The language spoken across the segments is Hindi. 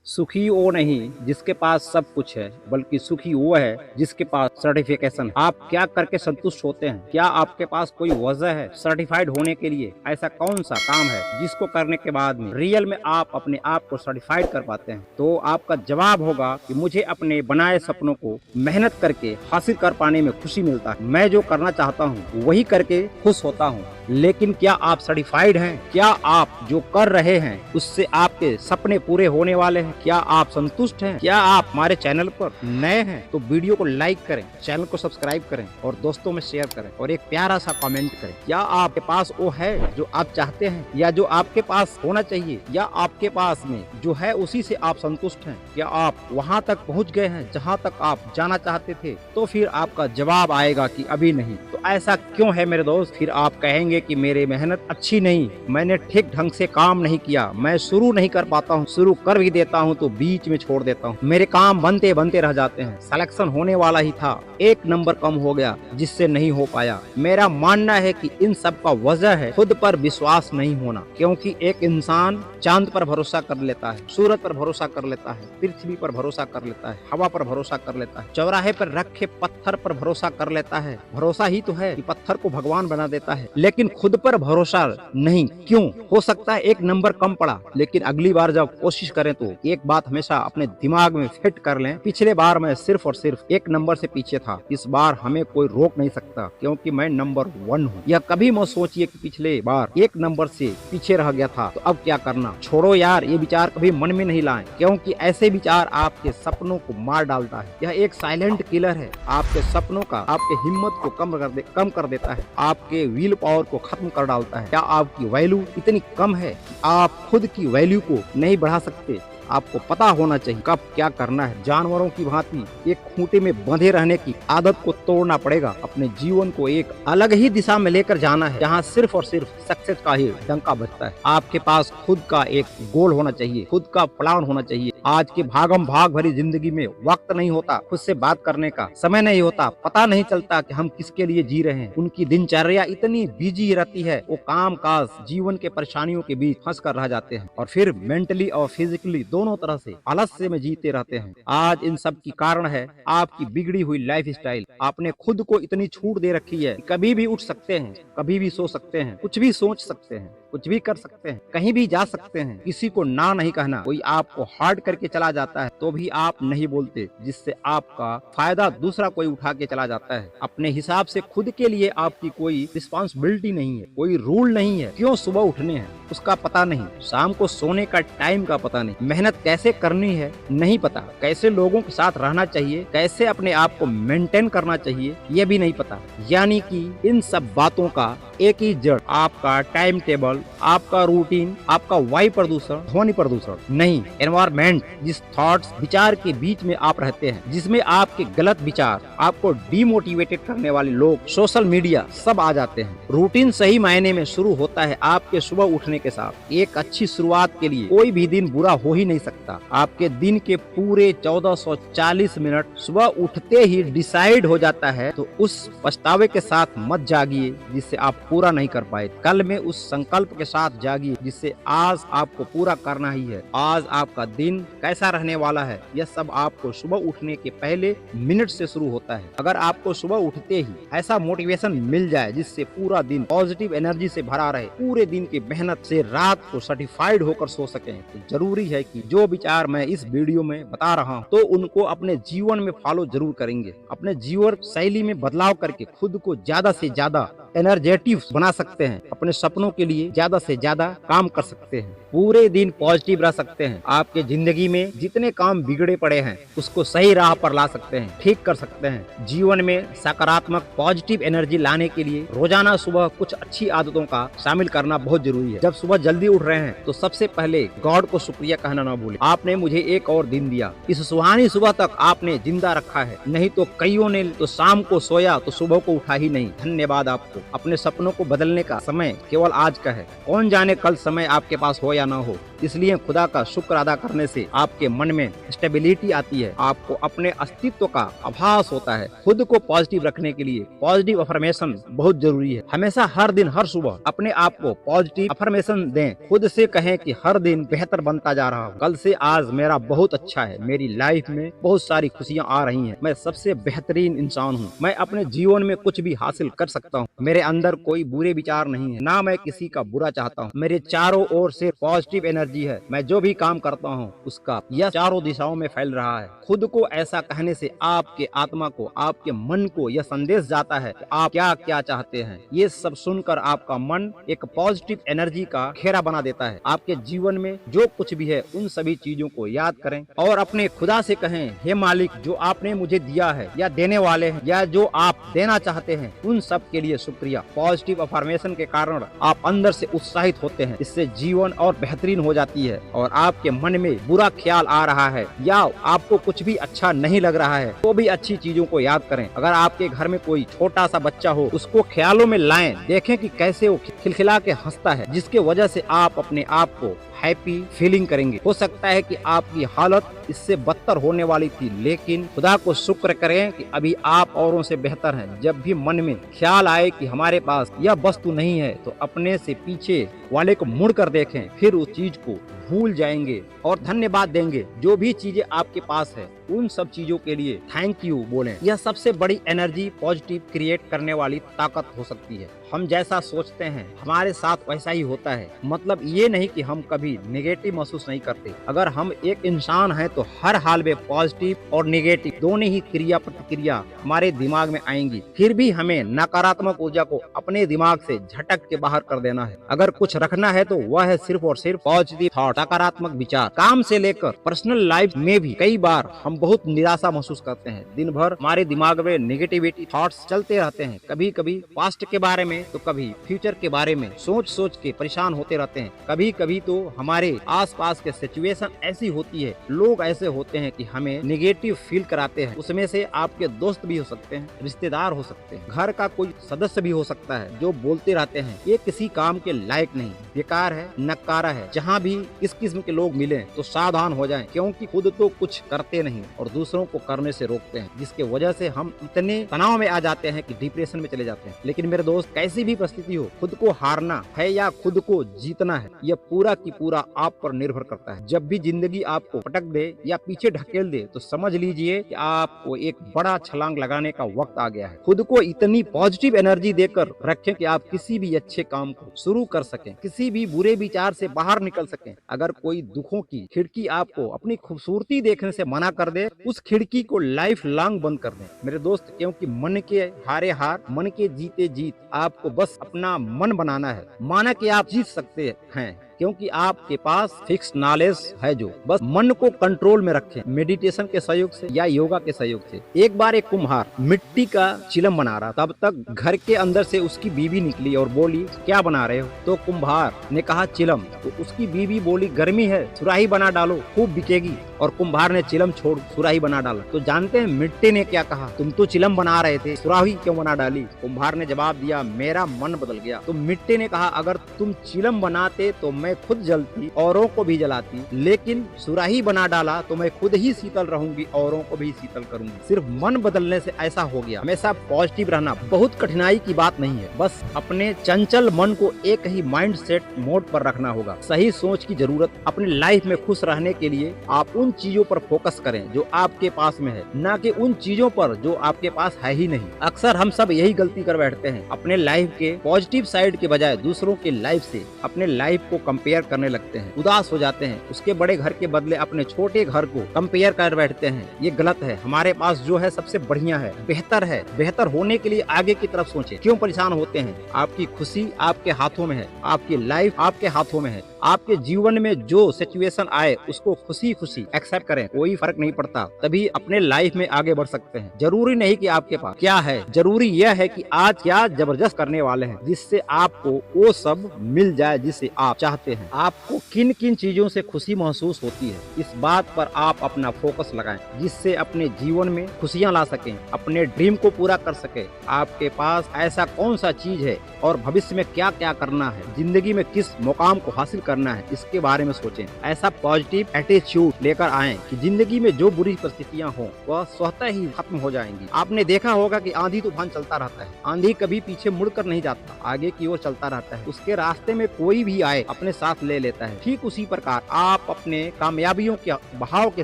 सुखी वो नहीं जिसके पास सब कुछ है, बल्कि सुखी वो है जिसके पास सर्टिफिकेशन। आप क्या करके संतुष्ट होते हैं? क्या आपके पास कोई वजह है सर्टिफाइड होने के लिए? ऐसा कौन सा काम है जिसको करने के बाद में रियल में आप अपने आप को सर्टिफाइड कर पाते हैं? तो आपका जवाब होगा कि मुझे अपने बनाए सपनों को मेहनत करके हासिल कर पाने में खुशी मिलता है। मैं जो करना चाहता हूँ वही करके खुश होता हूँ। लेकिन क्या आप सर्टिफाइड हैं? क्या आप जो कर रहे हैं उससे आपके सपने पूरे होने वाले हैं? क्या आप संतुष्ट हैं? क्या आप हमारे चैनल पर नए हैं तो वीडियो को लाइक करें, चैनल को सब्सक्राइब करें और दोस्तों में शेयर करें और एक प्यारा सा कमेंट करें। क्या आपके पास वो है जो आप चाहते हैं, या जो आपके पास होना चाहिए, या आपके पास में जो है उसी से आप संतुष्ट हैं? क्या आप वहाँ तक पहुँच गए हैं जहाँ तक आप जाना चाहते थे? तो फिर आपका जवाब आएगा कि अभी नहीं। तो ऐसा क्यों है मेरे दोस्त? फिर आप कहेंगे कि मेरी मेहनत अच्छी नहीं, मैंने ठीक ढंग से काम नहीं किया, मैं शुरू नहीं कर पाता हूँ, शुरू कर भी देता हूँ तो बीच में छोड़ देता हूँ, मेरे काम बनते बनते रह जाते हैं, सिलेक्शन होने वाला ही था, एक नंबर कम हो गया जिससे नहीं हो पाया। मेरा मानना है कि इन सब का वजह है खुद पर विश्वास नहीं होना। क्योंकि एक इंसान चांद पर भरोसा कर लेता है, सूरज पर भरोसा कर लेता है, पृथ्वी पर भरोसा कर लेता है, हवा पर भरोसा कर लेता है, चौराहे पर रखे पत्थर पर भरोसा कर लेता है। भरोसा ही तो है कि पत्थर को भगवान बना देता है, लेकिन खुद पर भरोसा नहीं। क्यों? हो सकता है एक नंबर कम पड़ा, लेकिन अगली बार जब कोशिश करें तो एक बात हमेशा अपने दिमाग में फिट कर लें, पिछले बार मैं सिर्फ और सिर्फ एक नंबर से पीछे था, इस बार हमें कोई रोक नहीं सकता क्योंकि मैं नंबर 1 हूँ। यह कभी मत सोचिए कि पिछले बार एक नंबर से पीछे रह गया था तो अब क्या करना। छोड़ो यार, ये विचार कभी मन में नहीं लाएं, क्योंकि ऐसे विचार आपके सपनों को मार डालता है। यह एक साइलेंट किलर है, आपके सपनों का, आपके हिम्मत को कम कर देता है, आपके विल पावर को खत्म कर डालता है। क्या आपकी वैल्यू इतनी कम है कि आप खुद की वैल्यू को नहीं बढ़ा सकते? आपको पता होना चाहिए कब क्या करना है। जानवरों की भांति एक खूंटे में बंधे रहने की आदत को तोड़ना पड़ेगा। अपने जीवन को एक अलग ही दिशा में लेकर जाना है, जहां सिर्फ और सिर्फ सक्सेस का ही डंका बजता है। आपके पास खुद का एक गोल होना चाहिए, खुद का प्लान होना चाहिए। आज के भागम भाग भरी जिंदगी में वक्त नहीं होता, खुद से बात करने का समय नहीं होता, पता नहीं चलता कि हम किसके लिए जी रहे हैं। उनकी दिनचर्या इतनी बिजी रहती है, वो काम काज जीवन के परेशानियों के बीच फंस कर रह जाते हैं और फिर मेंटली और फिजिकली दोनों तरह से आलस्य में जीते रहते हैं। आज इन सब की कारण है आपकी बिगड़ी हुई लाइफ स्टाइल। आपने खुद को इतनी छूट दे रखी है कि कभी भी उठ सकते हैं, कभी भी सो सकते हैं, कुछ भी सोच सकते हैं, कुछ भी कर सकते हैं, कहीं भी जा सकते हैं। किसी को ना नहीं कहना। कोई आपको हार्ड करके चला जाता है तो भी आप नहीं बोलते, जिससे आपका फायदा दूसरा कोई उठा के चला जाता है। अपने हिसाब से खुद के लिए आपकी कोई रिस्पॉन्सिबिलिटी नहीं है, कोई रूल नहीं है। क्यों सुबह उठने हैं उसका पता नहीं, शाम को सोने का टाइम का पता नहीं, मेहनत कैसे करनी है नहीं पता, कैसे लोगों के साथ रहना चाहिए, कैसे अपने आप को मेंटेन करना चाहिए ये भी नहीं पता। यानी कि इन सब बातों का एक ही जड़ आपका टाइम टेबल, आपका रूटीन, आपका वायु प्रदूषण, ध्वनि प्रदूषण नहीं, एनवायरमेंट। जिस थॉट्स विचार के बीच में आप रहते हैं, जिसमें आपके गलत विचार, आपको डिमोटिवेटेड करने वाले लोग, सोशल मीडिया सब आ जाते हैं। रूटीन सही मायने में शुरू होता है आपके सुबह उठने के साथ। एक अच्छी शुरुआत के लिए कोई भी दिन बुरा हो ही नहीं सकता। आपके दिन के पूरे 1440 मिनट सुबह उठते ही डिसाइड हो जाता है, तो उस पछतावे के साथ मत जागिए जिससे आप पूरा नहीं कर पाए। कल में उस संकल्प के साथ जागिए जिससे आज आपको पूरा करना ही है। आज आपका दिन कैसा रहने वाला है यह सब आपको सुबह उठने के पहले मिनट से शुरू होता है। अगर आपको सुबह उठते ही ऐसा मोटिवेशन मिल जाए जिससे पूरा दिन पॉजिटिव एनर्जी से भरा रहे, पूरे दिन की मेहनत से रात को सर्टिफाइड होकर सो सके, तो जरूरी है कि जो विचार मैं इस वीडियो में बता रहा हूँ तो उनको अपने जीवन में फॉलो जरूर करेंगे। अपने जीवन शैली में बदलाव करके खुद को ज्यादा से ज्यादा एनर्जेटिव बना सकते हैं, अपने सपनों के लिए ज्यादा से ज्यादा काम कर सकते हैं, पूरे दिन पॉजिटिव रह सकते हैं। आपके जिंदगी में जितने काम बिगड़े पड़े हैं उसको सही राह पर ला सकते हैं, ठीक कर सकते हैं। जीवन में सकारात्मक पॉजिटिव एनर्जी लाने के लिए रोजाना सुबह कुछ अच्छी आदतों का शामिल करना बहुत जरूरी है। जब सुबह जल्दी उठ रहे हैं तो सबसे पहले गॉड को शुक्रिया कहना ना भूलें। आपने मुझे एक और दिन दिया, इस सुहानी सुबह तक आपने जिंदा रखा है, नहीं तो कईयों ने तो शाम को सोया तो सुबह को उठा ही नहीं। धन्यवाद आपको। अपने सपनों को बदलने का समय केवल आज का है। कौन जाने कल समय आपके पास हो या ना हो, इसलिए खुदा का शुक्र अदा करने से आपके मन में स्टेबिलिटी आती है, आपको अपने अस्तित्व का आभास होता है। खुद को पॉजिटिव रखने के लिए पॉजिटिव अफर्मेशन बहुत जरूरी है। हमेशा हर दिन हर सुबह अपने आप को पॉजिटिव अफर्मेशन दें। खुद से कहें कि हर दिन बेहतर बनता जा रहा हूँ, कल से आज मेरा बहुत अच्छा है, मेरी लाइफ में बहुत सारी खुशियाँ आ रही हैं, मैं सबसे बेहतरीन इंसान हूँ, मैं अपने जीवन में कुछ भी हासिल कर सकता हूँ, मेरे अंदर कोई बुरे विचार नहीं है, ना मैं किसी का बुरा चाहता हूँ, मेरे चारों ओर से पॉजिटिव एनर्जी है, मैं जो भी काम करता हूँ उसका यह चारों दिशाओं में फैल रहा है। खुद को ऐसा कहने से आपके आत्मा को, आपके मन को यह संदेश जाता है कि आप क्या क्या चाहते हैं। ये सब सुनकर आपका मन एक पॉजिटिव एनर्जी का घेरा बना देता है। आपके जीवन में जो कुछ भी है उन सभी चीजों को याद करें और अपने खुदा से कहें, हे मालिक, जो आपने मुझे दिया है या देने वाले हैं या जो आप देना चाहते हैं, उन सब के लिए शुक्रिया। पॉजिटिव अफर्मेशन के कारण आप अंदर से उत्साहित होते हैं, इससे जीवन और बेहतरीन हो जाती है। और आपके मन में बुरा ख्याल आ रहा है या आपको कुछ भी अच्छा नहीं लग रहा है तो भी अच्छी चीजों को याद करें। अगर आपके घर में कोई छोटा सा बच्चा हो, उसको ख्यालों में लाएं, देखें कि कैसे वो खिलखिला के हंसता है, जिसके वजह से आप अपने आप को हैप्पी फीलिंग करेंगे। हो सकता है कि आपकी हालत इससे बदतर होने वाली थी, लेकिन खुदा को शुक्र करें कि अभी आप औरों से बेहतर हैं। जब भी मन में ख्याल आए कि हमारे पास यह वस्तु नहीं है, तो अपने से पीछे वाले को मुड़ कर देखें, फिर उस चीज को भूल जाएंगे और धन्यवाद देंगे। जो भी चीजें आपके पास है उन सब चीजों के लिए थैंक यू बोलें। यह सबसे बड़ी एनर्जी पॉजिटिव क्रिएट करने वाली ताकत हो सकती है। हम जैसा सोचते हैं हमारे साथ वैसा ही होता है। मतलब ये नहीं कि हम कभी नेगेटिव महसूस नहीं करते। अगर हम एक इंसान हैं तो हर हाल में पॉजिटिव और नेगेटिव दोनों ही क्रिया प्रतिक्रिया हमारे दिमाग में आएंगी। फिर भी हमें नकारात्मक ऊर्जा को अपने दिमाग से झटक के बाहर कर देना है। अगर कुछ रखना है तो वह है सिर्फ और सिर्फ पॉजिटिव थॉट, सकारात्मक विचार। काम से लेकर पर्सनल लाइफ में भी कई बार हम बहुत निराशा महसूस करते हैं। दिन भर हमारे दिमाग में नेगेटिविटी थॉट्स चलते रहते हैं। कभी कभी पास्ट के बारे में तो कभी फ्यूचर के बारे में सोच सोच के परेशान होते रहते हैं। कभी कभी तो हमारे आसपास के सिचुएशन ऐसी होती है, लोग ऐसे होते हैं कि हमें नेगेटिव फील कराते हैं। उसमें से आपके दोस्त भी हो सकते हैं, रिश्तेदार हो सकते हैं, घर का कोई सदस्य भी हो सकता है, जो बोलते रहते हैं ये किसी काम के लायक नहीं, बेकार है, नकारा है। जहाँ भी इस किस्म के लोग मिले तो सावधान हो जाएं, क्योंकि खुद तो कुछ करते नहीं और दूसरों को करने से रोकते हैं, जिसके वजह से हम इतने तनाव में आ जाते हैं कि डिप्रेशन में चले जाते हैं। लेकिन मेरे दोस्त, कैसी भी परिस्थिति हो, खुद को हारना है या खुद को जीतना है, यह पूरा की पूरा आप पर निर्भर करता है। जब भी जिंदगी आपको पटक दे या पीछे ढकेल दे तो समझ लीजिए कि आपको एक बड़ा छलांग लगाने का वक्त आ गया है। खुद को इतनी पॉजिटिव एनर्जी देकर रखें कि आप किसी भी अच्छे काम को शुरू कर सकें, किसी भी बुरे विचार से बाहर निकल सकें। अगर कोई दुखों की खिड़की आपको अपनी खूबसूरती देखने से मना कर दे, उस खिड़की को लाइफ लॉन्ग बंद कर दें मेरे दोस्त, क्योंकि मन के हारे हार, मन के जीते जीत। आपको बस अपना मन बनाना है, माना कि आप जीत सकते हैं, क्योंकि आपके पास फिक्स नॉलेज है। जो बस मन को कंट्रोल में रखें, मेडिटेशन के सहयोग से या योगा के सहयोग से। एक बार एक कुम्हार मिट्टी का चिलम बना रहा, तब तक घर के अंदर से उसकी बीवी निकली और बोली, क्या बना रहे हो? तो कुम्हार ने कहा, चिलम। तो उसकी बीवी बोली, गर्मी है, सुराही बना डालो, खूब बिकेगी। और कुम्हार ने चिलम छोड़ सुराही बना डाला। तो जानते हैं मिट्टी ने क्या कहा? तुम तो चिलम बना रहे थे, सुराही क्यों बना डाली? कुम्हार ने जवाब दिया, मेरा मन बदल गया। तो मिट्टी ने कहा, अगर तुम चिलम बनाते तो मैं खुद जलती, औरों को भी जलाती, लेकिन सुराही बना डाला तो मैं खुद ही शीतल रहूंगी, औरों को भी शीतल करूंगी। सिर्फ मन बदलने से ऐसा हो गया। हमेशा पॉजिटिव रहना बहुत कठिनाई की बात नहीं है, बस अपने चंचल मन को एक ही माइंड सेट मोड पर रखना होगा। सही सोच की जरूरत। अपनी लाइफ में खुश रहने के लिए आप उन चीजों पर फोकस करें जो आपके पास में है, ना कि उन चीजों पर जो आपके पास है ही नहीं। अक्सर हम सब यही गलती कर बैठते हैं, अपने लाइफ के पॉजिटिव साइड के बजाय दूसरों के लाइफ से अपने लाइफ को कंपेयर करने लगते हैं, उदास हो जाते हैं। उसके बड़े घर के बदले अपने छोटे घर को कंपेयर कर बैठते हैं। ये गलत है। हमारे पास जो है सबसे बढ़िया है, बेहतर है। बेहतर होने के लिए आगे की तरफ सोचें। क्यों परेशान होते हैं? आपकी खुशी आपके हाथों में है, आपकी लाइफ आपके हाथों में है। आपके जीवन में जो सिचुएशन आए उसको खुशी खुशी एक्सेप्ट करें, कोई फर्क नहीं पड़ता, तभी अपने लाइफ में आगे बढ़ सकते हैं। जरूरी नहीं कि आपके पास क्या है, जरूरी यह है कि आज क्या जबरदस्त करने वाले हैं जिससे आपको वो सब मिल जाए जिसे आप चाहते हैं। आपको किन किन चीजों से खुशी महसूस होती है, इस बात पर आप अपना फोकस लगाएं जिससे अपने जीवन में खुशियां ला सकें, अपने ड्रीम को पूरा कर सके। आपके पास ऐसा कौन सा चीज है और भविष्य में क्या क्या करना है, जिंदगी में किस मुकाम को हासिल करना है, इसके बारे में सोचें। ऐसा पॉजिटिव एटीट्यूड लेकर आएं कि जिंदगी में जो बुरी परिस्थितियां हो वह स्वतः ही खत्म हो जाएंगी। आपने देखा होगा कि आंधी तूफान चलता रहता है, आंधी कभी पीछे मुड़कर नहीं जाता, आगे की ओर चलता रहता है। उसके रास्ते में कोई भी आए अपने साथ ले लेता है। ठीक उसी प्रकार आप अपने कामयाबियों के बहाव के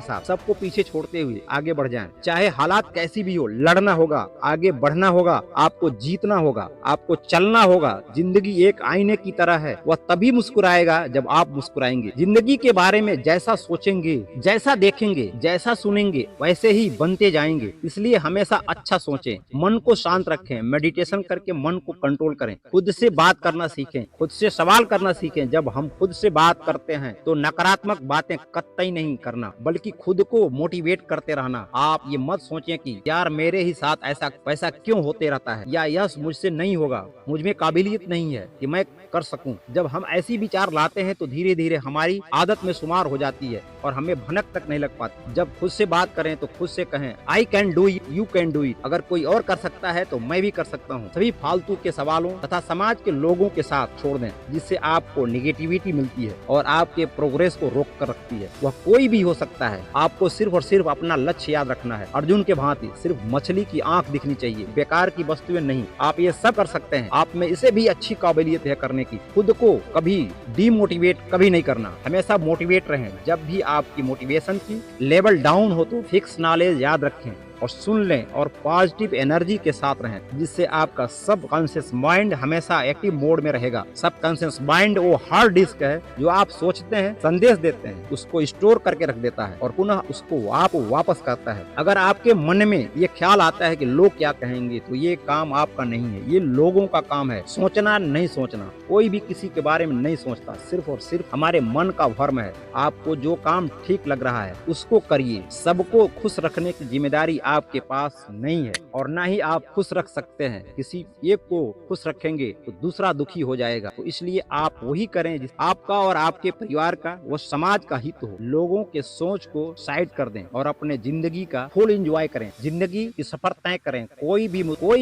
साथ सबको पीछे छोड़ते हुए आगे बढ़ जाएं। चाहे हालात कैसी भी हो, लड़ना होगा, आगे बढ़ना होगा, आपको जीतना होगा, आपको चलना होगा। जिंदगी एक आईने की तरह है, वह तभी मुस्कुराएगा जब आप मुस्कुराएंगे। जिंदगी के बारे में जैसा सोचेंगे, जैसा देखेंगे, जैसा सुनेंगे, वैसे ही बनते जाएंगे। इसलिए हमेशा अच्छा सोचें, मन को शांत रखें, मेडिटेशन करके मन को कंट्रोल करें, खुद से बात करना सीखें, खुद से सवाल करना सीखें। जब हम खुद से बात करते हैं तो नकारात्मक बातें कतई नहीं करना, बल्कि खुद को मोटिवेट करते रहना। आप ये मत सोचें कि यार मेरे ही साथ ऐसा वैसा क्यों होते रहता है, या यह मुझसे नहीं होगा, मुझ में काबिलियत नहीं है कि मैं कर सकूं। जब हम ऐसी विचार लाते हैं तो धीरे धीरे हमारी आदत में शुमार हो जाती है और हमें भनक तक नहीं लग पाती। जब खुद से बात करें तो खुद से कहें I can do it, you can do it. अगर कोई और कर सकता है तो मैं भी कर सकता हूँ। सभी फालतू के सवालों तथा समाज के लोगों के साथ छोड़ दें जिससे आपको निगेटिविटी मिलती है और आपके प्रोग्रेस को रोक कर रखती है। वह कोई भी हो सकता है, आपको सिर्फ और सिर्फ अपना लक्ष्य याद रखना है। अर्जुन के भांति सिर्फ मछली की आंख दिखनी चाहिए, बेकार की वस्तुएं नहीं। आप ये सब कर सकते हैं, आप में इसे भी अच्छी काबिलियत है करने की। खुद को कभी डीमोटिवेट कभी नहीं करना, हमेशा मोटिवेट रहें। जब भी आपकी मोटिवेशन की लेवल डाउन हो तो फिक्स नॉलेज याद रखें और सुन लें और पॉजिटिव एनर्जी के साथ रहें, जिससे आपका सब कॉन्शियस माइंड हमेशा एक्टिव मोड में रहेगा। सब कॉन्शियस माइंड वो हार्ड डिस्क है जो आप सोचते हैं, संदेश देते हैं, उसको स्टोर करके रख देता है और पुनः उसको आप वापस करता है। अगर आपके मन में ये ख्याल आता है कि लोग क्या कहेंगे, तो ये काम आपका नहीं है, ये लोगों का काम है। सोचना नहीं सोचना, कोई भी किसी के बारे में नहीं सोचता, सिर्फ और सिर्फ हमारे मन का भ्रम है। आपको जो काम ठीक लग रहा है उसको करिए। सबको खुश रखने की जिम्मेदारी आपके पास नहीं है और ना ही आप खुश रख सकते हैं। किसी एक को खुश रखेंगे तो दूसरा दुखी हो जाएगा। तो इसलिए आप वही करें जिस आपका और आपके परिवार का व समाज का हित हो। लोगों के सोच को साइड कर दें और अपने जिंदगी का फुल एंजॉय करें। जिंदगी की सफर तय करें। कोई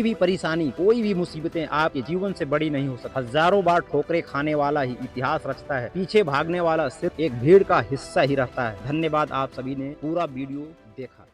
भी परेशानी, कोई भी मुसीबतें आपके जीवन से बड़ी नहीं हो सकती। हजारों बार ठोकरें खाने वाला ही इतिहास रचता है, पीछे भागने वाला सिर्फ एक भीड़ का हिस्सा ही रहता है। धन्यवाद, आप सभी ने पूरा वीडियो देखा।